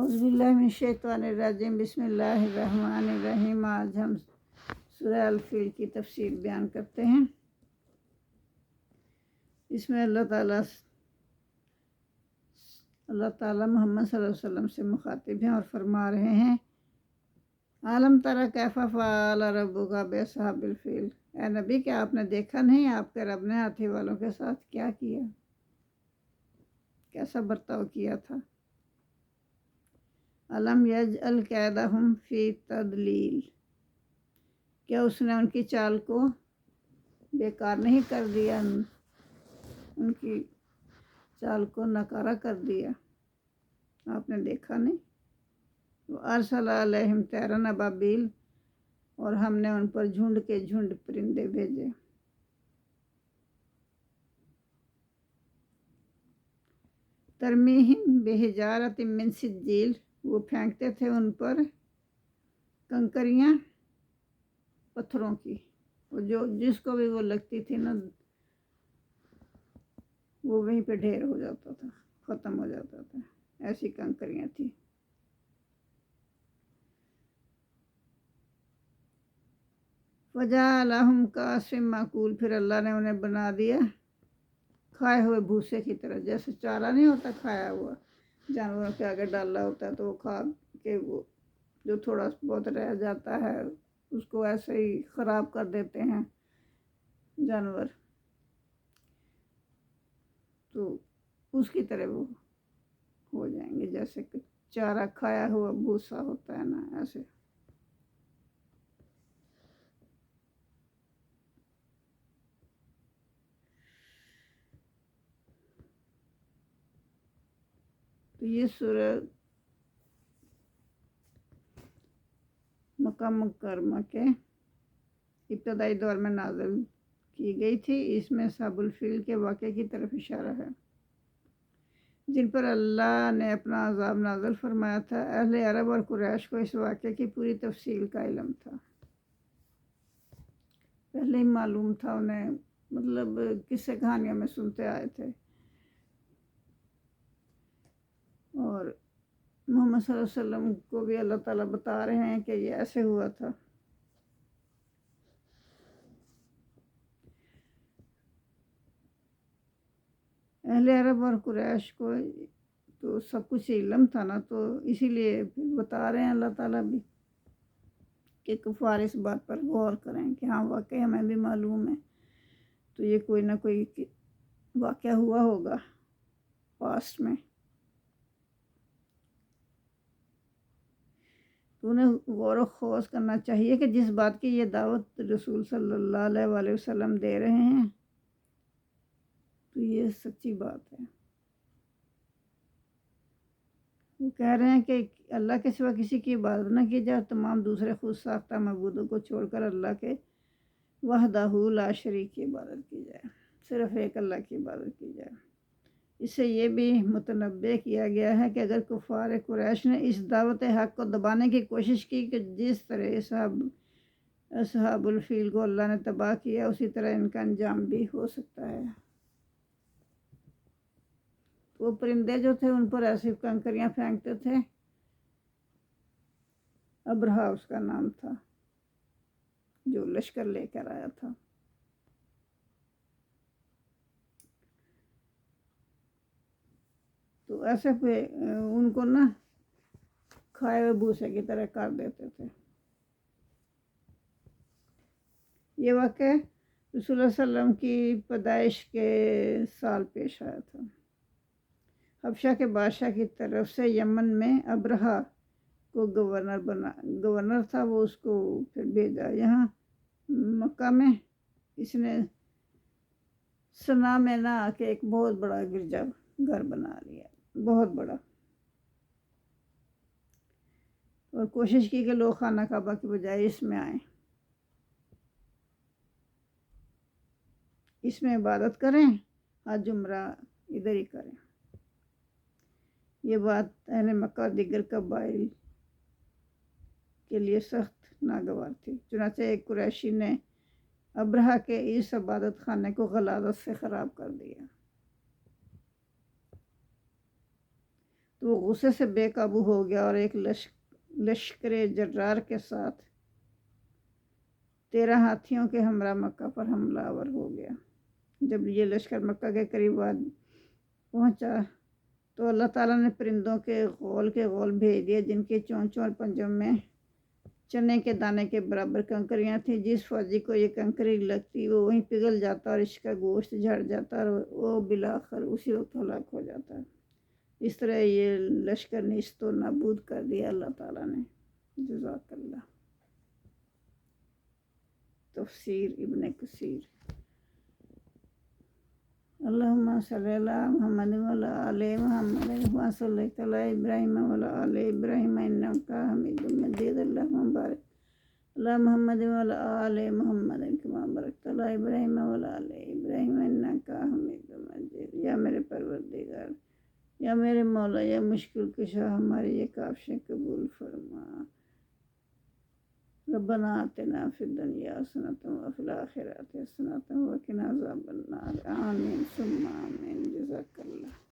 اعوذ باللہ من الشیطان الرجیم بسم اللہ الرحمن الرحیم۔ آج ہم سورہ الفیل کی تفسیر بیان کرتے ہیں۔ اس میں اللہ تعالیٰ محمد صلی اللہ علیہ وسلم سے مخاطب ہیں اور فرما رہے ہیں، عالم تری کیف فعل ربک باصحاب الفیل، اے نبی کیا آپ نے دیکھا نہیں آپ کے رب نے ہاتھی والوں کے ساتھ کیا کیا، کیسا برتاؤ کیا تھا۔ علم یجعل کیدہم فی تضلیل، کیا اس نے ان کی چال کو بیکار نہیں کر دیا، ان کی چال کو ناکارہ کر دیا، آپ نے دیکھا نہیں۔ وارسل علیہم طیرا ابابیل، اور ہم نے ان پر جھنڈ کے جھنڈ پرندے بھیجے۔ ترمیہم بحجارۃ من سجیل، وہ پھینکتے تھے ان پر کنکریاں پتھروں کی، جو جس کو بھی وہ لگتی تھی نا وہ وہیں پہ ڈھیر ہو جاتا تھا، ختم ہو جاتا تھا، ایسی کنکریاں تھیں۔ فجعلہم کعصف مأکول، پھر اللہ نے انہیں بنا دیا کھائے ہوئے بھوسے کی طرح، جیسے چارہ نہیں ہوتا کھایا ہوا، جانوروں کے آگے ڈالا ہوتا ہے تو وہ کھا کے وہ جو تھوڑا بہت رہ جاتا ہے اس کو ایسے ہی خراب کر دیتے ہیں جانور، تو اس کی طرح وہ ہو جائیں گے، جیسے کہ چارہ کھایا ہوا بھوسا ہوتا ہے نا، ایسے۔ تو یہ سورہ مکہ مکرمہ کے ابتدائی دور میں نازل کی گئی تھی۔ اس میں اصحاب الفیل کے واقعے کی طرف اشارہ ہے، جن پر اللہ نے اپنا عذاب نازل فرمایا تھا۔ اہل عرب اور قریش کو اس واقعے کی پوری تفصیل کا علم تھا، پہلے ہی معلوم تھا انہیں، مطلب قصے کہانیوں میں سنتے آئے تھے، اور محمد صلی اللہ علیہ وسلم کو بھی اللہ تعالیٰ بتا رہے ہیں کہ یہ ایسے ہوا تھا۔ اہل عرب اور قریش کو تو سب کچھ علم تھا نا، تو اسی لیے بتا رہے ہیں اللہ تعالیٰ بھی کہ کفار اس بات پر غور کریں کہ ہاں واقعی ہمیں بھی معلوم ہے، تو یہ کوئی نہ کوئی واقعہ ہوا ہوگا پاسٹ میں، تو انہیں غور و خوض کرنا چاہیے کہ جس بات کی یہ دعوت رسول صلی اللہ علیہ وسلم دے رہے ہیں تو یہ سچی بات ہے۔ وہ کہہ رہے ہیں کہ اللہ کے سوا کسی کی عبادت نہ کی جائے، تمام دوسرے خود ساختہ معبودوں کو چھوڑ کر اللہ کے وحدہ لا شریک کی عبادت کی جائے، صرف ایک اللہ کی عبادت کی جائے۔ اس سے یہ بھی متنبہ کیا گیا ہے کہ اگر کفار قریش نے اس دعوت حق کو دبانے کی کوشش کی کہ جس طرح اصحاب الفیل کو اللہ نے تباہ کیا، اسی طرح ان کا انجام بھی ہو سکتا ہے۔ وہ پرندے جو تھے ان پر ایسی کنکریاں پھینکتے تھے، ابرہا اس کا نام تھا جو لشکر لے کر آیا تھا۔ تو ایسے پہ ان کو نا کھائے ہوئے بھوسے کی طرح کر دیتے تھے۔ یہ واقعہ رسول اللہ صلی اللہ علیہ وسلم کی پیدائش کے سال پیش آیا تھا۔ حبشہ کے بادشاہ کی طرف سے یمن میں ابرہا کو گورنر تھا، وہ اس کو پھر بھیجا یہاں مکہ میں۔ اس نے صنع میں نہ آ کے ایک بہت بڑا گرجا گھر بنا لیا، بہت بڑا، اور کوشش کی کہ لوگ خانہ کعبہ کی بجائے اس میں آئیں، اس میں عبادت کریں، حج عمرہ ادھر ہی کریں۔ یہ بات اہل مکہ اور دیگر قبائل کے لیے سخت ناگوار تھی، چنانچہ ایک قریشی نے ابرہا کے اس عبادت خانے کو غلاظت سے خراب کر دیا۔ تو وہ غصے سے بے قابو ہو گیا اور ایک لشکر جرار کے ساتھ 13 ہاتھیوں کے ہمراہ مکہ پر حملہ آور ہو گیا۔ جب یہ لشکر مکہ کے قریب پہنچا تو اللہ تعالیٰ نے پرندوں کے غول بھیج دیا جن کے چونچوں اور پنجوں میں چنے کے دانے کے برابر کنکریاں تھیں۔ جس فوجی کو یہ کنکری لگتی وہ وہیں پگھل جاتا اور اس کا گوشت جھڑ جاتا اور وہ بالآخر اسی وقت ہلاک ہو جاتا۔ اس طرح یہ لشکر نیست و نابود کر دیا اللہ تعالیٰ نے۔ جزاک اللہ۔ تفسیر ابن کثیر۔ اللہم صلی علی محمد وعلی آل محمد کما صلیت علی ابراہیم وعلی آل ابراہیم انک حمید مجید۔ اللہم بارک علی محمد وعلی آل محمد کما بارکت علی ابراہیم وعلی آل ابراہیم انک حمید مجید۔ یا میرے پروردگار، یا میرے مولا، یا مشکل کشا، ہماری یہ کاوشیں قبول فرما۔ ربنا آتنا فی الدنیا حسنۃ وفی الآخرۃ حسنۃ وقنا عذاب النار۔ آمین ثم آمین۔ جزاک اللہ۔